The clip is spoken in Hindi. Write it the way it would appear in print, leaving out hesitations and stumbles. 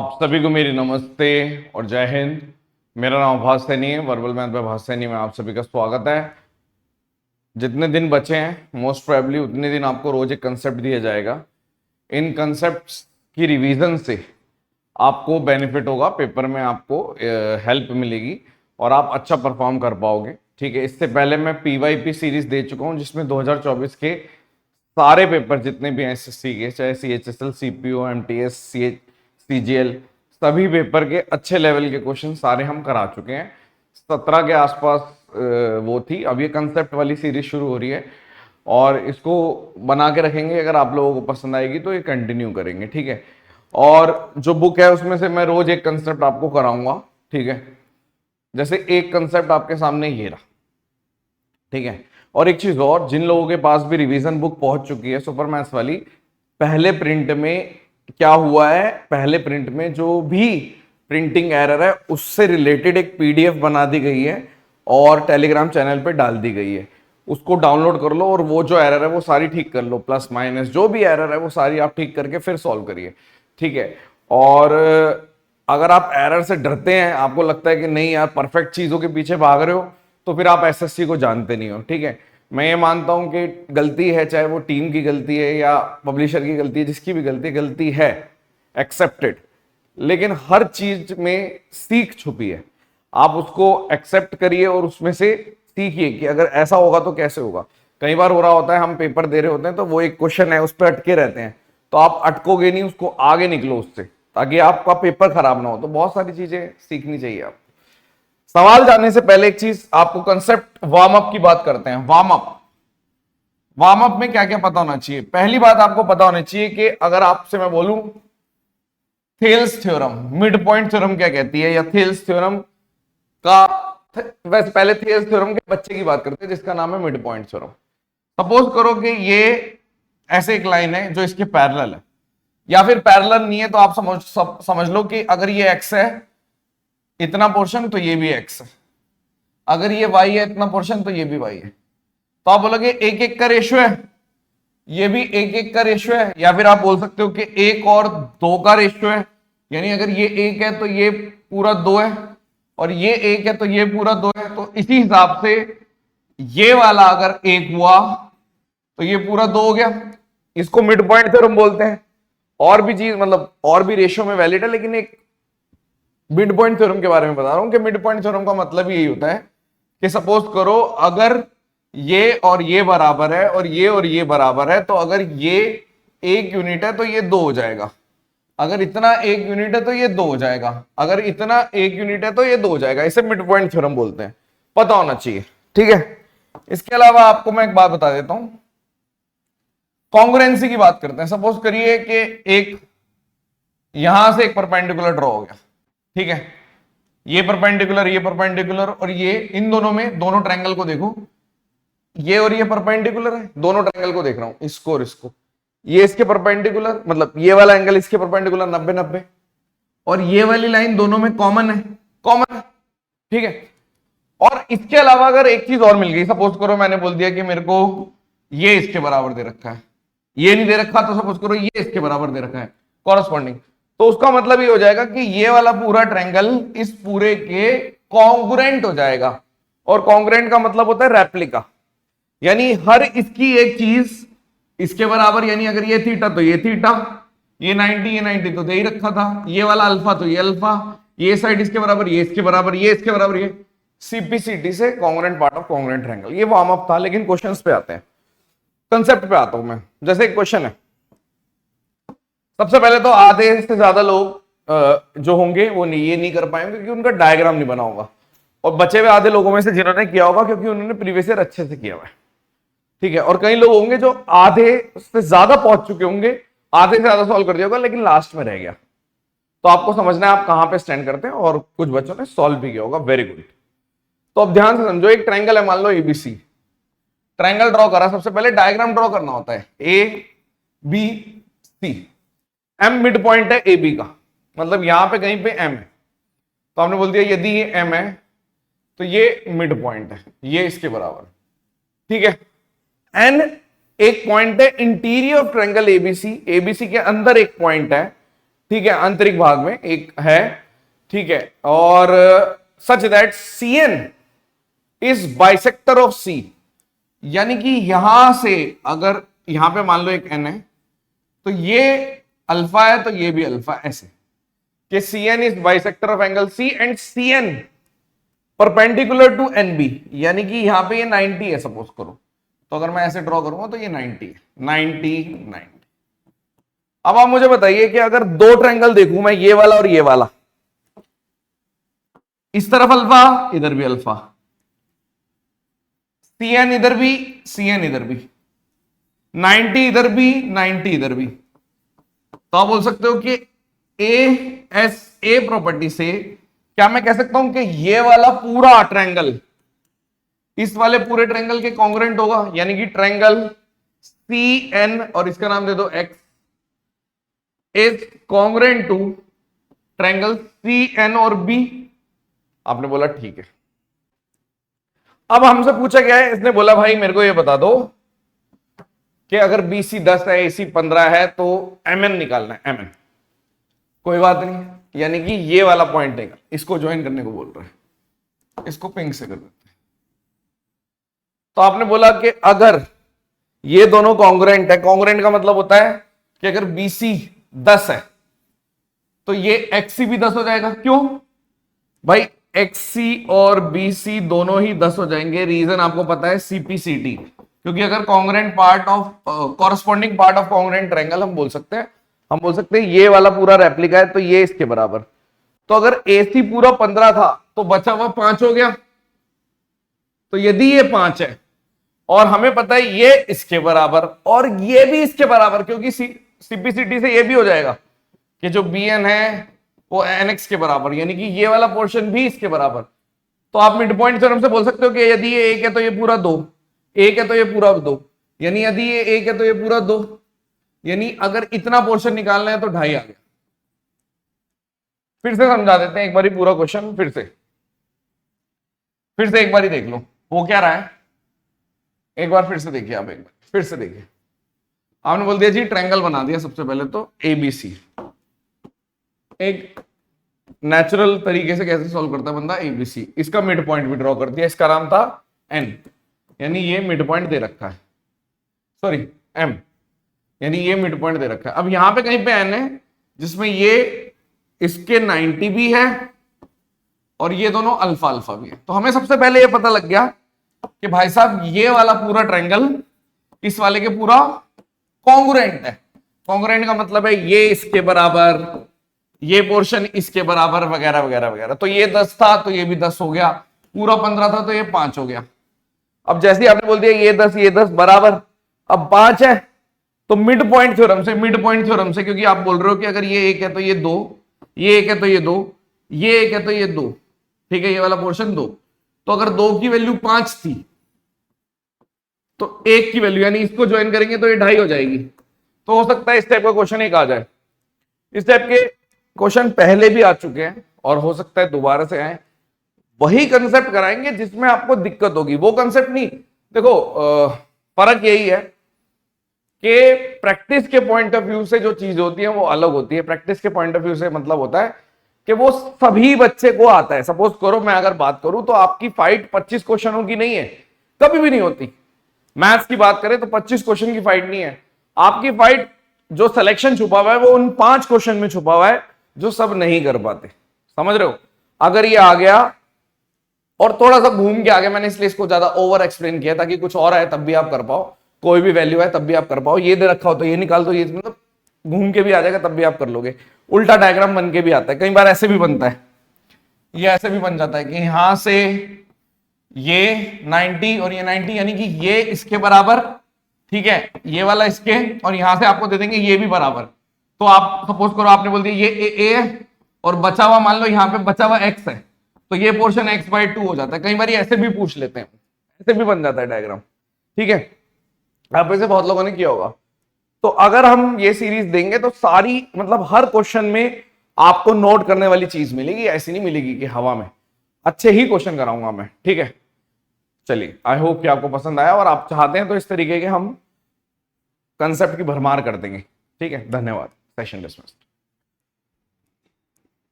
आप सभी को मेरी नमस्ते और जय हिंद। मेरा नाम आभास सैनी है, वर्बल मैथ बाय आभास सैनी में आप सभी का स्वागत है। जितने दिन बचे हैं मोस्ट प्रोबेबली उतने दिन आपको रोज एक कंसेप्ट दिया जाएगा। इन कंसेप्ट्स की रिवीजन से आपको बेनिफिट होगा, पेपर में आपको हेल्प मिलेगी और आप अच्छा परफॉर्म कर पाओगे। ठीक है, इससे पहले मैं पीवाईपी सीरीज दे चुका हूं जिसमें 2024 के सारे पेपर जितने भी हैं एसएससी के, चाहे सीएचएसएल, सीपीओ, एमटीएस, सीजीएल, सभी पेपर के अच्छे लेवल के क्वेश्चन सारे हम करा चुके हैं। 17 के आसपास वो थी। अब ये कंसेप्ट वाली सीरीज शुरू हो रही है और इसको बना के रखेंगे। अगर आप लोगों को पसंद आएगी तो ये कंटिन्यू करेंगे। ठीक है, और जो बुक है उसमें से मैं रोज एक कंसेप्ट आपको कराऊंगा। ठीक है, जैसे एक कंसेप्ट आपके सामने ये रहा। ठीक है, और एक चीज और, जिन लोगों के पास भी रिवीजन बुक पहुंच चुकी है सुपर मैथ्स वाली, पहले प्रिंट में क्या हुआ है, पहले प्रिंट में जो भी प्रिंटिंग एरर है उससे रिलेटेड एक पीडीएफ बना दी गई है और टेलीग्राम चैनल पे डाल दी गई है। उसको डाउनलोड कर लो और वो जो एरर है वो सारी ठीक कर लो, प्लस माइनस जो भी एरर है वो सारी आप ठीक करके फिर सॉल्व करिए। ठीक है, और अगर आप एरर से डरते हैं, आपको लगता है कि नहीं यार परफेक्ट चीजों के पीछे भाग रहे हो, तो फिर आप एसएससी को जानते नहीं हो। ठीक है, मैं ये मानता हूं कि गलती है, चाहे वो टीम की गलती है या पब्लिशर की गलती है, जिसकी भी गलती है एक्सेप्टेड, लेकिन हर चीज में सीख छुपी है। आप उसको एक्सेप्ट करिए और उसमें से सीखिए कि अगर ऐसा होगा तो कैसे होगा। कई बार हो रहा होता है, हम पेपर दे रहे होते हैं तो वो एक क्वेश्चन है उस पर अटके रहते हैं, तो आप अटकोगे नहीं, उसको आगे निकलो उससे, ताकि आपका पेपर खराब ना हो। तो बहुत सारी चीजें सीखनी चाहिए आप। सवाल जानने से पहले एक चीज आपको, कंसेप्ट वार्म अप की बात करते हैं। वार्म अप में क्या क्या पता होना चाहिए। पहली बात आपको पता होनी चाहिए कि अगर आपसे मैं बोलूं Thales theorem, mid point theorem क्या कहती है, या थेल्स थ्योरम का, वैसे पहले थेल्स थ्योरम के बच्चे की बात करते हैं जिसका नाम है मिड पॉइंट थ्योरम। सपोज करो कि ये ऐसे एक लाइन है जो इसके पैरेलल है, या फिर पैरेलल नहीं है तो आप समझ लो कि अगर ये एक्स है इतना पोर्शन तो ये भी एक्स है, अगर ये वाई है इतना पोर्शन तो ये भी वाई है। तो आप बोलोगे एक एक का रेशियो है, ये भी एक एक का रेशियो है, या फिर आप बोल सकते हो कि एक और दो का रेशियो है, यानी अगर ये एक है तो ये पूरा दो है, और ये एक है तो ये पूरा दो है। तो इसी हिसाब से ये वाला अगर एक हुआ तो ये पूरा दो हो गया। इसको मिड पॉइंट थ्योरम बोलते हैं। और भी चीज, मतलब और भी रेशियो में वैलिड है, लेकिन एक मिड पॉइंट थ्योरम के बारे में बता रहा हूं कि मिड पॉइंट थ्योरम का मतलब यही होता है कि सपोज करो अगर ये और ये बराबर है और ये बराबर है, तो अगर ये एक यूनिट है तो ये दो हो जाएगा, अगर इतना एक यूनिट है तो ये दो हो जाएगा, अगर इतना एक यूनिट है तो ये दो हो जाएगा। इसे मिड पॉइंट थ्योरम बोलते हैं, पता होना चाहिए। ठीक है, इसके अलावा आपको मैं एक बात बता देता हूं, कॉन्ग्रुएंसी की बात करते हैं। सपोज करिए कि एक यहां से एक परपेंडिकुलर ड्रॉ हो गया। ठीक है, ये परपेंडिकुलर और ये, इन दोनों में, दोनों ट्रायंगल को देखो, ये और ये परपेंडिकुलर है, दोनों ट्रायंगल को देख रहा हूं, इसको और इसको। ये इसके परपेंडिकुलर, मतलब ये वाला एंगल इसके परपेंडिकुलर 90-90, और ये वाली लाइन दोनों में कॉमन है। ठीक है, और इसके अलावा अगर एक चीज और मिल गई, सपोज करो मैंने बोल दिया कि मेरे को ये इसके बराबर दे रखा है, ये नहीं दे रखा, तो सपोज करो ये इसके बराबर दे रखा है कॉरस्पॉन्डिंग, तो उसका मतलब ये हो जाएगा कि ये वाला पूरा ट्रायंगल इस पूरे के कॉन्ग्रुएंट हो जाएगा। और कॉन्ग्रुएंट का मतलब होता है रेप्लिका, यानी हर इसकी एक चीज इसके बराबर, यानी अगर ये थीटा तो ये थीटा, ये 90 तो दे ही रखा था, ये वाला अल्फा तो ये अल्फा, ये साइड इसके बराबर, ये इसके बराबर, ये इसके बराबर, ये सीपीसीटी से congruent part of congruent triangle. ये वार्म अप था, लेकिन क्वेश्चंस पे आते हैं, कंसेप्ट पे आता हूं मैं। जैसे एक क्वेश्चन है, सबसे पहले तो आधे से ज्यादा लोग जो होंगे वो ये नहीं कर पाएंगे क्योंकि उनका डायग्राम नहीं बना होगा, और बचे हुए आधे लोगों में से जिन्होंने किया होगा क्योंकि उन्होंने प्रीवियस ईयर अच्छे से किया हुआ है। ठीक है, और कई लोग होंगे जो आधे से ज्यादा पहुंच चुके होंगे, आधे से ज्यादा सॉल्व कर दिया होगा लेकिन लास्ट में रह गया। तो आपको समझना है आप कहां पे स्टैंड करते हैं, और कुछ बच्चों ने सॉल्व भी किया होगा, वेरी गुड। तो अब ध्यान से समझो, एक ट्रायंगल है, मान लो एबीसी, ट्रायंगल ड्रॉ करा, सबसे पहले डायग्राम ड्रॉ करना होता है, A B C, M midpoint है ए बी का, मतलब यहां पे कहीं पे एम है, तो आपने बोल दिया यदि ये एम है तो ये मिड पॉइंट है, ये इसके बराबर। ठीक है, एन एक पॉइंट है interior of triangle ABC, ABC के अंदर एक पॉइंट है ठीक है, आंतरिक भाग में एक है, ठीक है, और such that Cn is bisector of C, यानी कि यहां से अगर यहां पे मान लो एक n है तो ये अल्फा है तो ये भी अल्फा, ऐसे कि Cn is bisector of angle C and Cn perpendicular to NB, यानी कि यहां पे ये 90 है सपोज करो, तो अगर मैं ऐसे ड्रॉ करूंगा तो ये 90 है, 90। अब आप मुझे बताइए कि अगर दो ट्रायंगल देखूं मैं, ये वाला और ये वाला, इस तरफ अल्फा इधर भी अल्फा, Cn इधर भी Cn इधर भी, 90 इधर भी 90 इधर भी, तो आप बोल सकते हो कि ए प्रॉपर्टी से क्या मैं कह सकता हूं कि ये वाला पूरा ट्रायंगल इस वाले पूरे ट्रायंगल के कॉन्ग्रुएंट होगा, यानी कि ट्रायंगल Cn और इसका नाम दे दो x is congruent to triangle Cn और B। आपने बोला ठीक है। अब हमसे पूछा गया है, इसने बोला भाई मेरे को ये बता दो कि अगर BC 10 है AC 15 है तो MN निकालना है, MN। कोई बात नहीं, यानी कि ये वाला पॉइंट है, इसको ज्वाइन करने को बोल रहा है, इसको पिंक से कर देते हैं। तो आपने बोला कि अगर ये दोनों कॉन्ग्रुएंट है, कॉन्ग्रुएंट का मतलब होता है कि अगर BC 10 है तो ये XC भी 10 हो जाएगा। क्यों भाई, XC और BC दोनों ही 10 हो जाएंगे, रीजन आपको पता है CPCT, क्योंकि अगर congruent part of corresponding part of congruent triangle हम बोल सकते हैं ये वाला पूरा रेप्लिका है तो ये इसके बराबर। तो अगर AC पूरा 15 था तो बचा हुआ 5 हो गया, तो यदि ये 5 है और हमें पता है ये इसके बराबर और ये भी इसके बराबर, क्योंकि CPCT से ये भी हो जाएगा कि जो BN है वो NX के बराबर, यानी कि ये वाला पोर्शन भी इसके बराबर। तो आप मिड पॉइंट थ्योरम से बोल सकते हो कि यदि ये 1 है तो ये पूरा 2, 1 है तो ये पूरा 2, यानी यदि ये 1 है तो ये पूरा 2, यानी अगर इतना पोर्शन निकालना है तो 2.5 आ गया। फिर से समझा देते हैं एक बारी पूरा क्वेश्चन, फिर से एक बारी देख लो वो क्या रहा है, एक बार फिर से देखिए आप, एक बार फिर से देखिए। आपने बोल दिया जी ट्रायंगल बना दिया सबसे पहले तो ABC, एक नेचुरल तरीके से कैसे सॉल्व करता है बंदा ABC, इसका मिड पॉइंट भी ड्रॉ कर दिया, इसका नाम था N, यानी ये मिड पॉइंट दे रखा है, सॉरी M, यानी ये मिड पॉइंट दे रखा है। अब यहां पे कहीं पे N है जिसमें ये इसके 90 भी है और ये दोनों अल्फा अल्फा भी है। तो हमें सबसे पहले ये पता लग गया कि भाई साहब ये वाला पूरा ट्रायंगल इस वाले के पूरा कॉन्ग्रुएंट है। कॉन्ग्रुएंट का मतलब है ये इसके बराबर, ये पोर्शन इसके बराबर, वगैरह वगैरह वगैरह। तो ये 10 था तो ये भी 10 हो गया, पूरा 15 था तो ये 5 हो गया। अब जैसे ही आपने बोल दिया ये 10 बराबर, अब 5 है तो मिड पॉइंट थ्योरम से, क्योंकि आप बोल रहे हो कि अगर ये 1 है तो ये 2, ये 1 है तो ये 2, ये 1 है तो ये 2, ठीक है, ये वाला पोर्शन 2, तो अगर 2 की वैल्यू 5 थी तो 1 की वैल्यू, यानी इसको ज्वाइन करेंगे तो ये 2.5 हो जाएगी। तो हो सकता है इस टाइप का क्वेश्चन एक आ जाए। इस टाइप के क्वेश्चन पहले भी आ चुके हैं और हो सकता है दोबारा से आए। वही कंसेप्ट कराएंगे जिसमें आपको दिक्कत होगी, वो कंसेप्ट नहीं। देखो फर्क यही है कि प्रैक्टिस के पॉइंट ऑफ व्यू से जो चीज होती है वो अलग होती है। प्रैक्टिस के पॉइंट ऑफ व्यू से मतलब होता है कि वो सभी बच्चे को आता है। सपोज करो मैं अगर बात करूं तो आपकी फाइट 25 क्वेश्चनों की नहीं है, कभी भी नहीं होती। मैथ्स की बात करें तो 25 क्वेश्चन की फाइट नहीं है आपकी। फाइट जो सिलेक्शन छुपा हुआ है वो उन 5 क्वेश्चन में छुपा हुआ है जो सब नहीं कर पाते। समझ रहे हो? अगर ये आ गया और थोड़ा सा घूम के आ गया, मैंने इसलिए इसको ज्यादा ओवर एक्सप्लेन किया ताकि कुछ और आए तब भी आप कर पाओ, कोई भी वैल्यू है तब भी आप कर पाओ। ये दे रखा हो तो ये निकाल दो, ये मतलब घूम के भी आ जाएगा तब भी आप कर लोगे। उल्टा डायग्राम बन के भी आता है, कई बार ऐसे भी बनता है, ये ऐसे भी बन जाता है कि यहां से ये 90 और ये 90, यानी कि ये इसके बराबर, ठीक है, ये वाला इसके, और यहां से आपको दे देंगे ये भी बराबर। तो आप सपोज करो आपने बोल दिया ये ए है और बचा हुआ मान लो यहां पे बचा हुआ x है, तो ये पोर्शन x/2 हो जाता है। कई बार ऐसे भी पूछ लेते हैं, ऐसे भी बन जाता है डायग्राम, ठीक है, आप ऐसे बहुत लोगों ने किया होगा। तो अगर हम ये सीरीज देंगे तो सारी मतलब हर क्वेश्चन में आपको नोट करने वाली चीज मिलेगी, ऐसी नहीं मिलेगी कि हवा में। अच्छे ही क्वेश्चन कराऊंगा मैं, ठीक है। चलिए, आई होप कि आपको पसंद आया और आप चाहते हैं तो इस तरीके के हम कंसेप्ट की भरमार कर देंगे, ठीक है। धन्यवाद। Session dismiss.